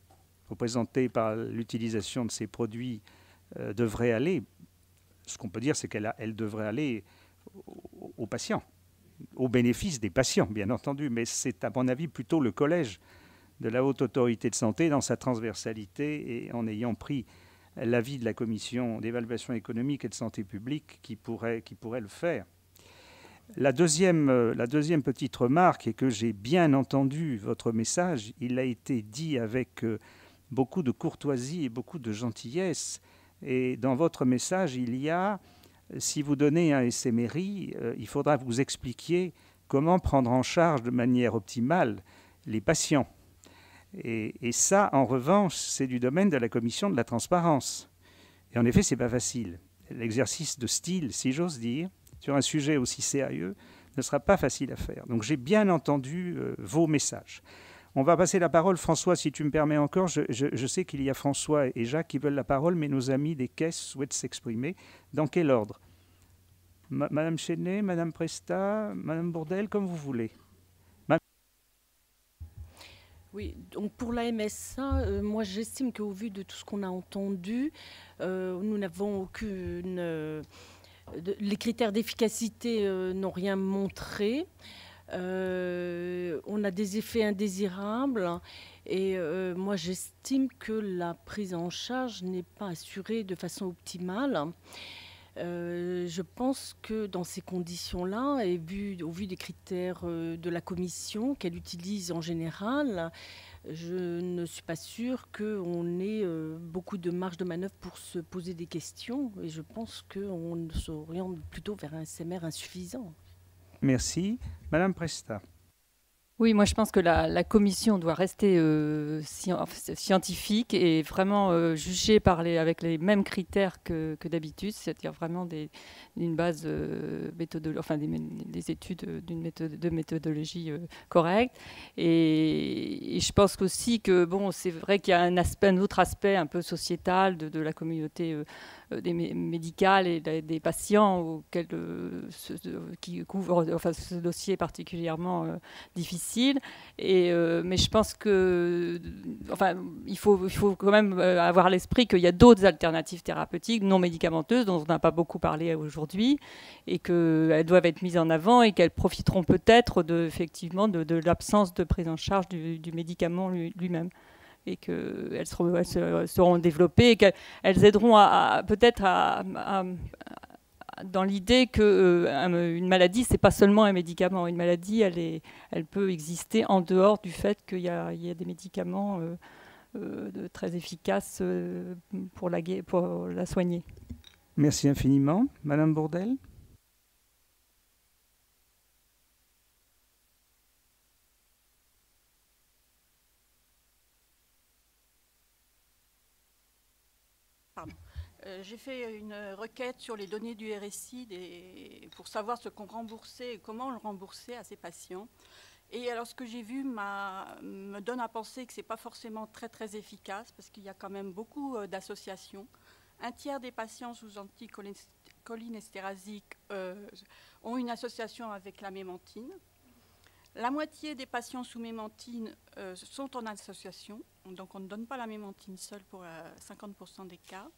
représentée par l'utilisation de ces produits devrait aller. Ce qu'on peut dire, c'est qu'elle devrait aller aux patients, au bénéfice des patients, bien entendu. Mais c'est, à mon avis, plutôt le collège de la Haute Autorité de Santé, dans sa transversalité et en ayant pris l'avis de la Commission d'évaluation économique et de santé publique, qui pourrait le faire. La deuxième petite remarque est que j'ai bien entendu votre message. Il a été dit avec beaucoup de courtoisie et beaucoup de gentillesse. Et dans votre message, il y a, si vous donnez un SMRI, il faudra que vous expliquiez comment prendre en charge de manière optimale les patients. Et ça, en revanche, c'est du domaine de la Commission de la transparence. Et en effet, ce n'est pas facile. L'exercice de style, si j'ose dire, sur un sujet aussi sérieux, ne sera pas facile à faire. Donc j'ai bien entendu vos messages. On va passer la parole. François, si tu me permets encore, je sais qu'il y a François et Jacques qui veulent la parole, mais nos amis des caisses souhaitent s'exprimer. Dans quel ordre? Madame Chenet, Madame Presta, Madame Bourdelle, comme vous voulez. Oui, donc pour la MSA, moi j'estime qu'au vu de tout ce qu'on a entendu, nous n'avons aucune... les critères d'efficacité n'ont rien montré. On a des effets indésirables et moi j'estime que la prise en charge n'est pas assurée de façon optimale. Je pense que dans ces conditions-là, et au vu des critères de la Commission qu'elle utilise en général, je ne suis pas sûre qu'on ait beaucoup de marge de manœuvre pour se poser des questions. Et je pense qu'on s'oriente plutôt vers un SMR insuffisant. Merci. Madame Presta. Oui, moi je pense que la commission doit rester scientifique et vraiment juger avec les mêmes critères que d'habitude, c'est-à-dire vraiment d'une base des études de méthodologie correcte. Et je pense aussi que bon, c'est vrai qu'il y a un autre aspect un peu sociétal de la communauté médicales et des patients auxquels, qui couvrent enfin, ce dossier particulièrement difficile. Mais je pense que, enfin, il faut quand même avoir à l'esprit qu'il y a d'autres alternatives thérapeutiques non médicamenteuses dont on n'a pas beaucoup parlé aujourd'hui et qu'elles doivent être mises en avant et qu'elles profiteront peut-être effectivement de l'absence de prise en charge du médicament lui-même. Et qu'elles seront développées et qu'elles aideront peut-être dans l'idée qu'une maladie, ce n'est pas seulement un médicament. Une maladie, elle peut exister en dehors du fait qu'il y a des médicaments très efficaces pour la soigner. Merci infiniment. Madame Bourdelle. J'ai fait une requête sur les données du RSI pour savoir ce qu'on remboursait et comment on le remboursait à ces patients. Et alors ce que j'ai vu me donne à penser que ce n'est pas forcément très très efficace parce qu'il y a quand même beaucoup d'associations. Un tiers des patients sous anticholinésterasiques ont une association avec la mémantine. La moitié des patients sous mémantine sont en association, donc on ne donne pas la mémantine seule pour 50% des cas.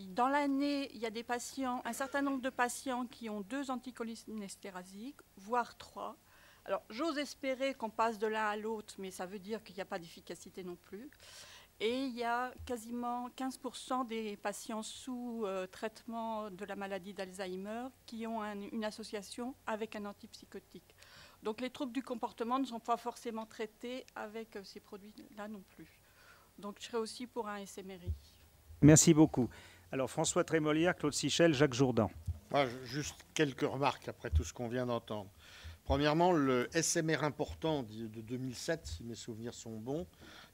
Dans l'année, il y a un certain nombre de patients qui ont 2 anticholinésterasiques, voire 3. Alors, j'ose espérer qu'on passe de l'un à l'autre, mais ça veut dire qu'il n'y a pas d'efficacité non plus. Et il y a quasiment 15% des patients sous traitement de la maladie d'Alzheimer qui ont une association avec un antipsychotique. Donc, les troubles du comportement ne sont pas forcément traités avec ces produits-là non plus. Donc, je serais aussi pour un SMRI. Merci beaucoup. Alors, François Trémolière, Claude Sichel, Jacques Jourdan. Juste quelques remarques après tout ce qu'on vient d'entendre. Premièrement, le SMR important de 2007, si mes souvenirs sont bons,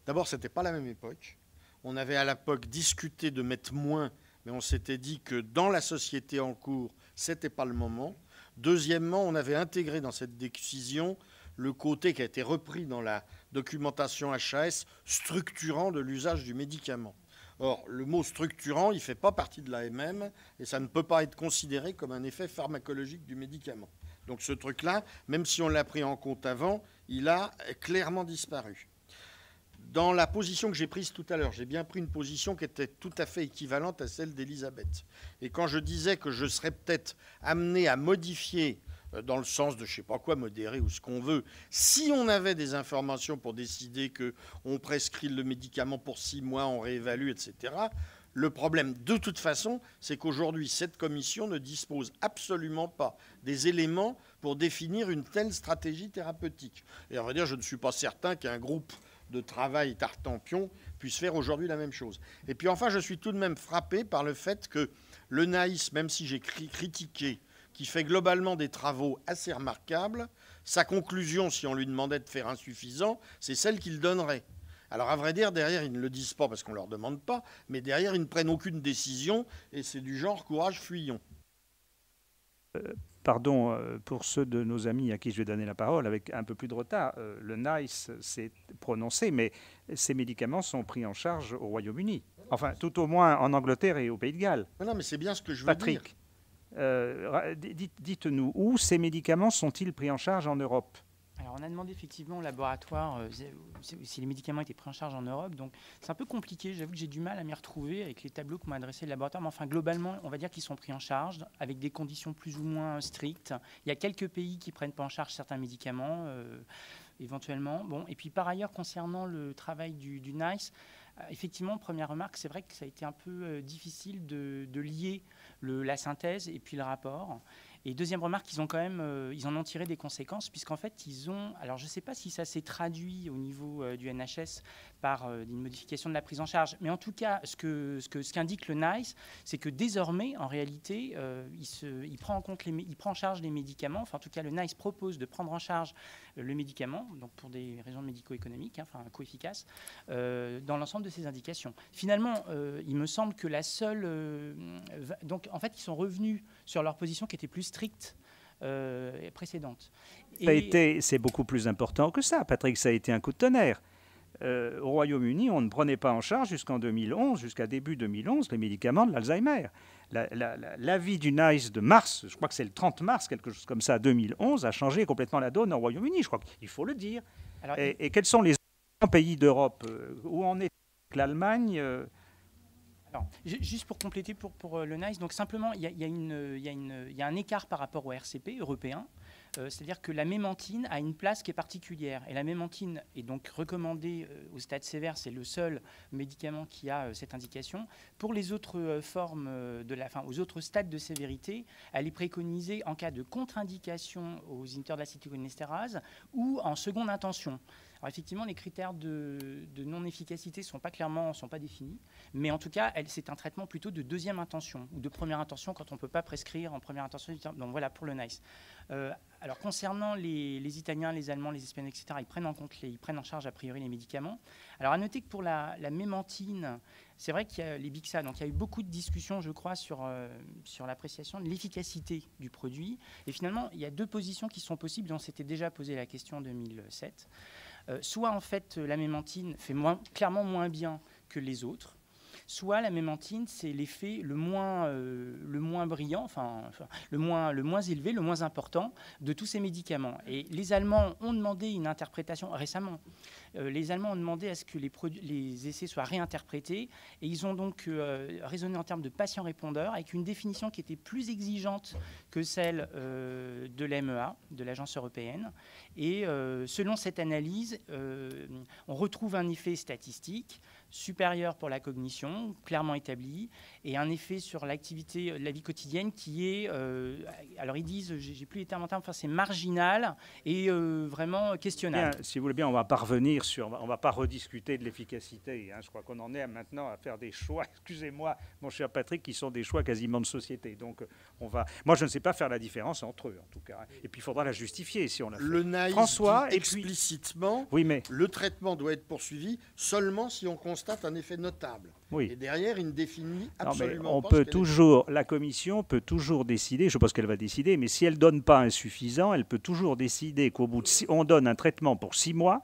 d'abord, ce n'était pas la même époque. On avait à l'époque discuté de mettre moins, mais on s'était dit que dans la société en cours, ce n'était pas le moment. Deuxièmement, on avait intégré dans cette décision le côté qui a été repris dans la documentation HAS structurant de l'usage du médicament. Or, le mot structurant, il ne fait pas partie de l'AMM et ça ne peut pas être considéré comme un effet pharmacologique du médicament. Donc ce truc-là, même si on l'a pris en compte avant, il a clairement disparu. Dans la position que j'ai prise tout à l'heure, j'ai bien pris une position qui était tout à fait équivalente à celle d'Elisabeth. Et quand je disais que je serais peut-être amené à modifier dans le sens de je ne sais pas quoi, modérer ou ce qu'on veut, si on avait des informations pour décider qu'on prescrit le médicament pour 6 mois, on réévalue, etc. Le problème, de toute façon, c'est qu'aujourd'hui, cette commission ne dispose absolument pas des éléments pour définir une telle stratégie thérapeutique. Et on va dire, je ne suis pas certain qu'un groupe de travail Tartampion puisse faire aujourd'hui la même chose. Et puis enfin, je suis tout de même frappé par le fait que le NAIS, même si j'ai critiqué, qui fait globalement des travaux assez remarquables, sa conclusion, si on lui demandait de faire insuffisant, c'est celle qu'il donnerait. Alors à vrai dire, derrière, ils ne le disent pas parce qu'on ne leur demande pas, mais derrière, ils ne prennent aucune décision, et c'est du genre courage, fuyons. Pardon pour ceux de nos amis à qui je vais donner la parole, avec un peu plus de retard. Le NICE s'est prononcé, mais ces médicaments sont pris en charge au Royaume-Uni. Enfin, tout au moins en Angleterre et au Pays de Galles. Non, mais c'est bien ce que je veux dire. Patrick, dites-nous, où ces médicaments sont-ils pris en charge en Europe ? Alors, on a demandé effectivement au laboratoire si les médicaments étaient pris en charge en Europe. Donc, c'est un peu compliqué. J'avoue que j'ai du mal à m'y retrouver avec les tableaux que m'a adressé le laboratoire. Mais enfin, globalement, on va dire qu'ils sont pris en charge avec des conditions plus ou moins strictes. Il y a quelques pays qui ne prennent pas en charge certains médicaments, éventuellement. Bon. Et puis, par ailleurs, concernant le travail du NICE, effectivement, première remarque, c'est vrai que ça a été un peu difficile de lier la synthèse et puis le rapport. Et deuxième remarque, ils en ont tiré des conséquences, puisqu'en fait, alors je ne sais pas si ça s'est traduit au niveau du NHS par une modification de la prise en charge, mais en tout cas, ce qu'indique le NICE, c'est que désormais, en réalité, il prend en charge les médicaments, enfin en tout cas, le NICE propose de prendre en charge le médicament, donc pour des raisons médico-économiques, enfin co-efficaces, dans l'ensemble de ces indications. Finalement, il me semble que la seule... donc en fait, ils sont revenus sur leur position qui était plus stricte précédente. C'est beaucoup plus important que ça, Patrick, ça a été un coup de tonnerre. au Royaume-Uni, on ne prenait pas en charge jusqu'en 2011, jusqu'à début 2011, les médicaments de l'Alzheimer. L'avis du NICE de mars, je crois que c'est le 30 mars, quelque chose comme ça, 2011, a changé complètement la donne au Royaume-Uni. Je crois qu'il faut le dire. Alors, et quels sont les autres pays d'Europe où en est l'Allemagne Alors, juste pour compléter pour le NICE, donc simplement, il y a un écart par rapport au RCP européen. C'est-à-dire que la mémantine a une place qui est particulière. Et la mémantine est donc recommandée au stade sévère, c'est le seul médicament qui a cette indication. Pour les autres formes, aux autres stades de sévérité, elle est préconisée en cas de contre-indication aux inhibiteurs de l'acétylcholinestérase ou en seconde intention. Alors effectivement, les critères de non-efficacité ne sont pas définis, mais en tout cas, c'est un traitement plutôt de deuxième intention ou de première intention quand on ne peut pas prescrire en première intention. Donc voilà pour le NICE. Alors concernant les Italiens, les Allemands, les Espagnols, etc., ils prennent en charge a priori les médicaments. Alors à noter que pour la mémantine, c'est vrai qu'il y a les Bixa, donc il y a eu beaucoup de discussions, je crois, sur l'appréciation de l'efficacité du produit. Et finalement, il y a deux positions qui sont possibles, dont on s'était déjà posé la question en 2007. Soit en fait la mémantine fait clairement moins bien que les autres, soit la mémantine c'est l'effet le moins brillant, le moins élevé, le moins important de tous ces médicaments. Et les Allemands ont demandé une interprétation récemment. Les Allemands ont demandé à ce que les essais soient réinterprétés et ils ont donc raisonné en termes de patients répondeurs avec une définition qui était plus exigeante que celle de l'AMEA, de l'Agence européenne. Et selon cette analyse, on retrouve un effet statistique supérieur pour la cognition, clairement établi, et un effet sur l'activité de la vie quotidienne qui est, alors ils disent, j'ai plus les termes en termes, c'est marginal et vraiment questionnable. Bien, si vous voulez bien, on va pas revenir on va pas rediscuter de l'efficacité. Hein. Je crois qu'on en est maintenant à faire des choix, excusez-moi, mon cher Patrick, qui sont des choix quasiment de société. Donc, moi, je ne sais pas faire la différence entre eux, en tout cas. Et puis, il faudra la justifier si on la fait. Le NICE François, dit explicitement, oui, mais le traitement doit être poursuivi seulement si on constate un effet notable. Oui. Et derrière, il ne définit absolument pas. La commission peut toujours décider, je suppose qu'elle va décider, mais si elle ne donne pas un suffisant, elle peut toujours décider qu'au bout on donne un traitement pour 6 mois,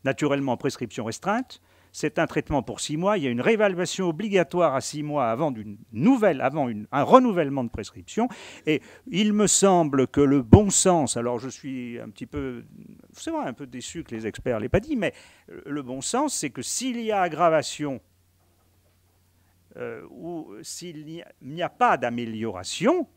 naturellement en prescription restreinte. C'est un traitement pour 6 mois. Il y a une réévaluation obligatoire à 6 mois avant un renouvellement de prescription. Et il me semble que le bon sens, alors je suis un petit peu, c'est vrai, un peu déçu que les experts ne l'aient pas dit, mais le bon sens, c'est que s'il y a aggravation ou s'il n'y a pas d'amélioration,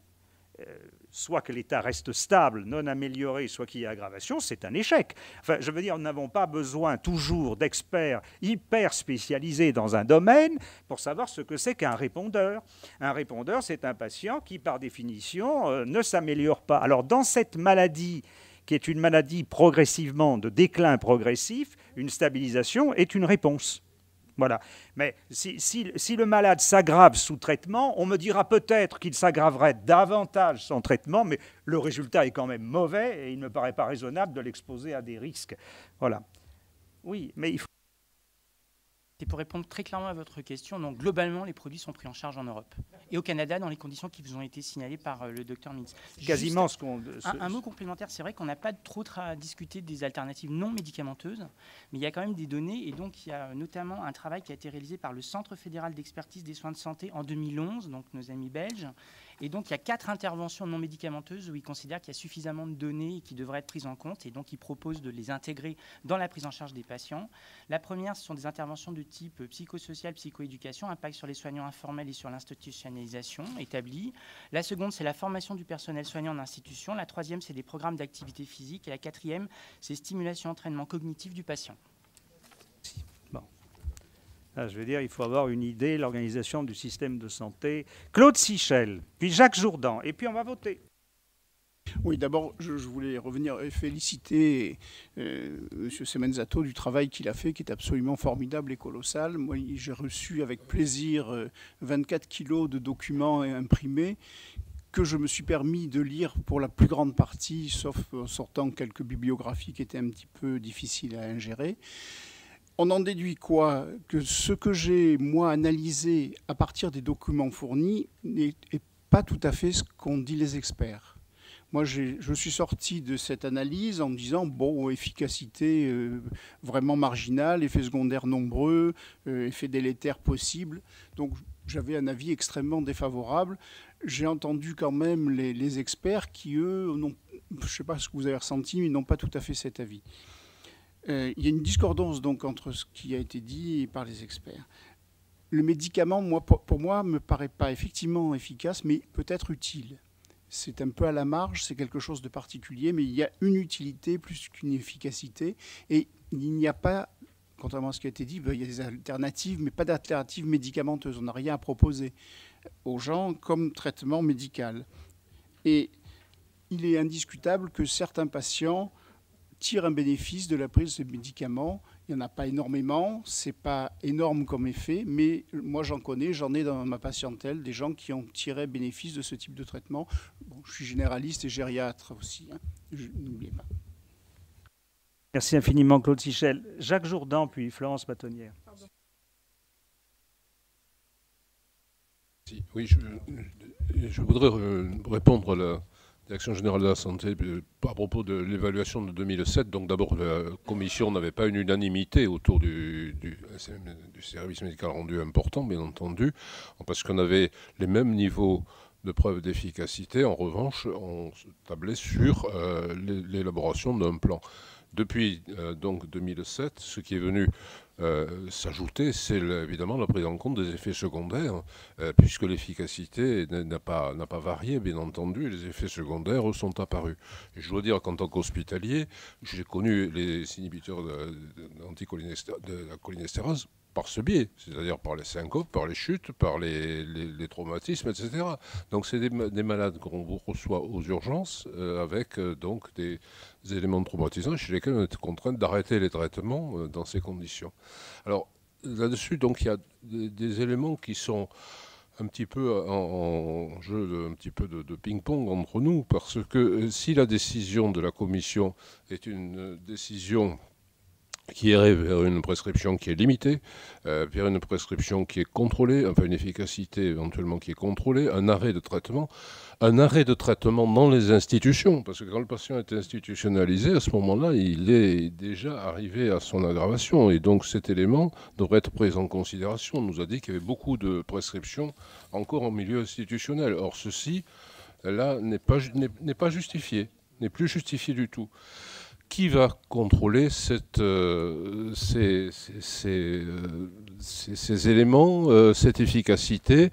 soit que l'état reste stable, non amélioré, soit qu'il y ait aggravation, c'est un échec. Enfin, je veux dire, nous n'avons pas besoin toujours d'experts hyper spécialisés dans un domaine pour savoir ce que c'est qu'un répondeur. Un répondeur, c'est un patient qui, par définition, ne s'améliore pas. Alors, dans cette maladie, qui est une maladie progressivement de déclin progressif, une stabilisation est une réponse. Voilà. Mais si le malade s'aggrave sous traitement, on me dira peut-être qu'il s'aggraverait davantage sans traitement, mais le résultat est quand même mauvais et il ne me paraît pas raisonnable de l'exposer à des risques. Voilà. Oui, mais il faut... Et pour répondre très clairement à votre question, donc globalement, les produits sont pris en charge en Europe et au Canada dans les conditions qui vous ont été signalées par le docteur Mintz. Quasiment Juste un mot complémentaire, c'est vrai qu'on n'a pas trop à discuter des alternatives non médicamenteuses, mais il y a quand même des données et donc il y a notamment un travail qui a été réalisé par le Centre fédéral d'expertise des soins de santé en 2011, donc nos amis belges. Et donc, il y a 4 interventions non médicamenteuses où ils considèrent qu'il y a suffisamment de données qui devraient être prises en compte. Et donc, ils proposent de les intégrer dans la prise en charge des patients. La première, ce sont des interventions de type psychosocial, psychoéducation, impact sur les soignants informels et sur l'institutionnalisation établie. La seconde, c'est la formation du personnel soignant en institution. La troisième, c'est des programmes d'activité physique. Et la quatrième, c'est stimulation, entraînement cognitif du patient. Là, je veux dire, il faut avoir une idée, l'organisation du système de santé. Claude Sichel, puis Jacques Jourdan, et puis on va voter. Oui, d'abord, je voulais revenir et féliciter M. Semenzato du travail qu'il a fait, qui est absolument formidable et colossal. Moi, j'ai reçu avec plaisir 24 kilos de documents imprimés que je me suis permis de lire pour la plus grande partie, sauf en sortant quelques bibliographies qui étaient un petit peu difficiles à ingérer. On en déduit quoi? Que ce que j'ai, moi, analysé à partir des documents fournis n'est pas tout à fait ce qu'ont dit les experts. Moi, je suis sorti de cette analyse en me disant, bon, efficacité vraiment marginale, effets secondaires nombreux, effets délétères possibles. Donc, j'avais un avis extrêmement défavorable. J'ai entendu quand même les experts qui, eux, je ne sais pas ce que vous avez ressenti, mais n'ont pas tout à fait cet avis. Il y a une discordance donc entre ce qui a été dit par les experts. Le médicament, pour moi, ne me paraît pas effectivement efficace, mais peut-être utile. C'est un peu à la marge, c'est quelque chose de particulier, mais il y a une utilité plus qu'une efficacité. Et il n'y a pas, contrairement à ce qui a été dit, il y a des alternatives, mais pas d'alternatives médicamenteuses. On n'a rien à proposer aux gens comme traitement médical. Et il est indiscutable que certains patients tirent un bénéfice de la prise de ces médicaments. Il n'y en a pas énormément, ce n'est pas énorme comme effet, mais moi j'en ai dans ma patientèle des gens qui ont tiré bénéfice de ce type de traitement. Bon, je suis généraliste et gériatre aussi, hein. N'oubliez pas. Merci infiniment Claude Sichel. Jacques Jourdan, puis Florence Bâtonnière. Oui, je voudrais répondre à la Direction générale de la santé à propos de l'évaluation de 2007. Donc d'abord, la commission n'avait pas une unanimité autour du service médical rendu important, bien entendu, parce qu'on avait les mêmes niveaux de preuves d'efficacité. En revanche, on tablait sur l'élaboration d'un plan. Depuis donc 2007, ce qui est venu s'ajouter, c'est évidemment la prise en compte des effets secondaires, puisque l'efficacité n'a pas varié, bien entendu, et les effets secondaires sont apparus. Et je dois dire qu'en tant qu'hospitalier, j'ai connu les inhibiteurs de la cholinestérase par ce biais, c'est-à-dire par les syncopes, par les chutes, par les traumatismes, etc. Donc c'est des malades qu'on reçoit aux urgences avec donc des éléments traumatisants chez lesquels on est contraint d'arrêter les traitements dans ces conditions. Alors là-dessus, donc il y a des éléments qui sont un petit peu en jeu un petit peu de ping-pong entre nous, parce que si la décision de la commission est une décision qui irait vers une prescription qui est limitée, vers une prescription qui est contrôlée, enfin une efficacité éventuellement qui est contrôlée, un arrêt de traitement dans les institutions, parce que quand le patient est institutionnalisé, à ce moment-là, il est déjà arrivé à son aggravation, et donc cet élément devrait être pris en considération. On nous a dit qu'il y avait beaucoup de prescriptions encore en milieu institutionnel. Or, ceci, là, n'est pas justifié, n'est plus justifié du tout. Qui va contrôler ces éléments, cette efficacité?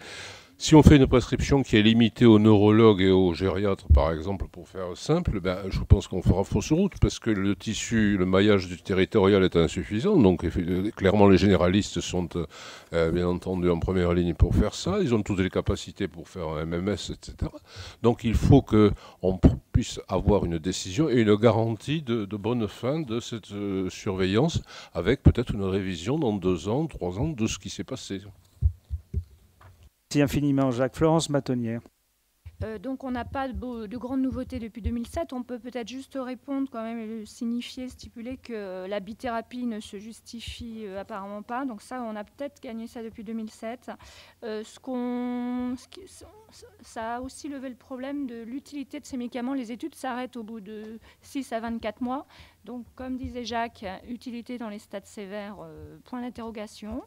Si on fait une prescription qui est limitée aux neurologues et aux gériatres, par exemple, pour faire simple, je pense qu'on fera fausse route, parce que le maillage du territorial est insuffisant. Donc, clairement, les généralistes sont, bien entendu, en première ligne pour faire ça. Ils ont toutes les capacités pour faire un MMS, etc. Donc, il faut qu'on puisse avoir une décision et une garantie de bonne fin de cette surveillance, avec peut-être une révision dans 2 ans, 3 ans de ce qui s'est passé. Merci infiniment, Jacques. Florence Bâtonnière. Donc on n'a pas de grandes nouveautés depuis 2007. On peut peut-être juste répondre quand même, stipuler que la bithérapie ne se justifie apparemment pas. Donc ça, on a peut-être gagné ça depuis 2007. Ça a aussi levé le problème de l'utilité de ces médicaments. Les études s'arrêtent au bout de 6 à 24 mois. Donc comme disait Jacques, utilité dans les stades sévères, point d'interrogation.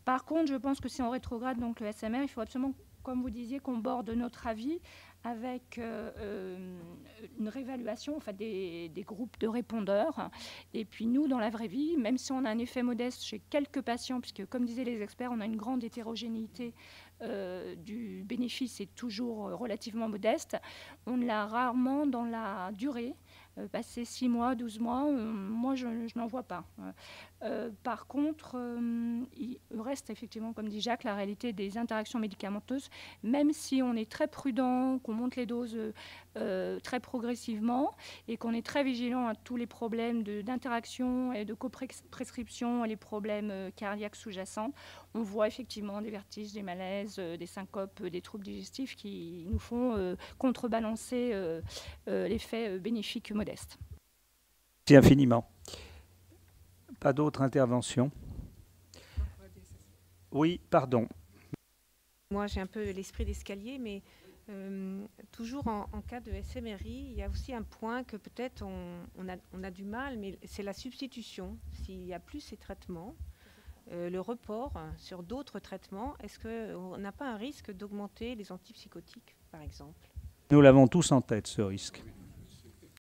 Par contre, je pense que si on rétrograde donc le SMR, il faut absolument, comme vous disiez, qu'on borde notre avis avec une réévaluation, enfin des groupes de répondeurs. Et puis nous, dans la vraie vie, même si on a un effet modeste chez quelques patients, puisque comme disaient les experts, on a une grande hétérogénéité du bénéfice est toujours relativement modeste, on l'a rarement dans la durée. Passer 6 mois, 12 mois, moi je n'en vois pas. Par contre, il reste effectivement, comme dit Jacques, la réalité des interactions médicamenteuses, même si on est très prudent, qu'on monte les doses très progressivement et qu'on est très vigilant à tous les problèmes d'interaction et de coprescription et les problèmes cardiaques sous-jacents, on voit effectivement des vertiges, des malaises, des syncopes, des troubles digestifs qui nous font contrebalancer l'effet bénéfique modeste. Merci infiniment. Pas d'autres interventions? Oui, pardon. Moi, j'ai un peu l'esprit d'escalier, mais toujours en cas de SMRI, il y a aussi un point que peut-être on a du mal, mais c'est la substitution. S'il n'y a plus ces traitements, le report sur d'autres traitements, est-ce qu'on n'a pas un risque d'augmenter les antipsychotiques, par exemple? Nous l'avons tous en tête, ce risque.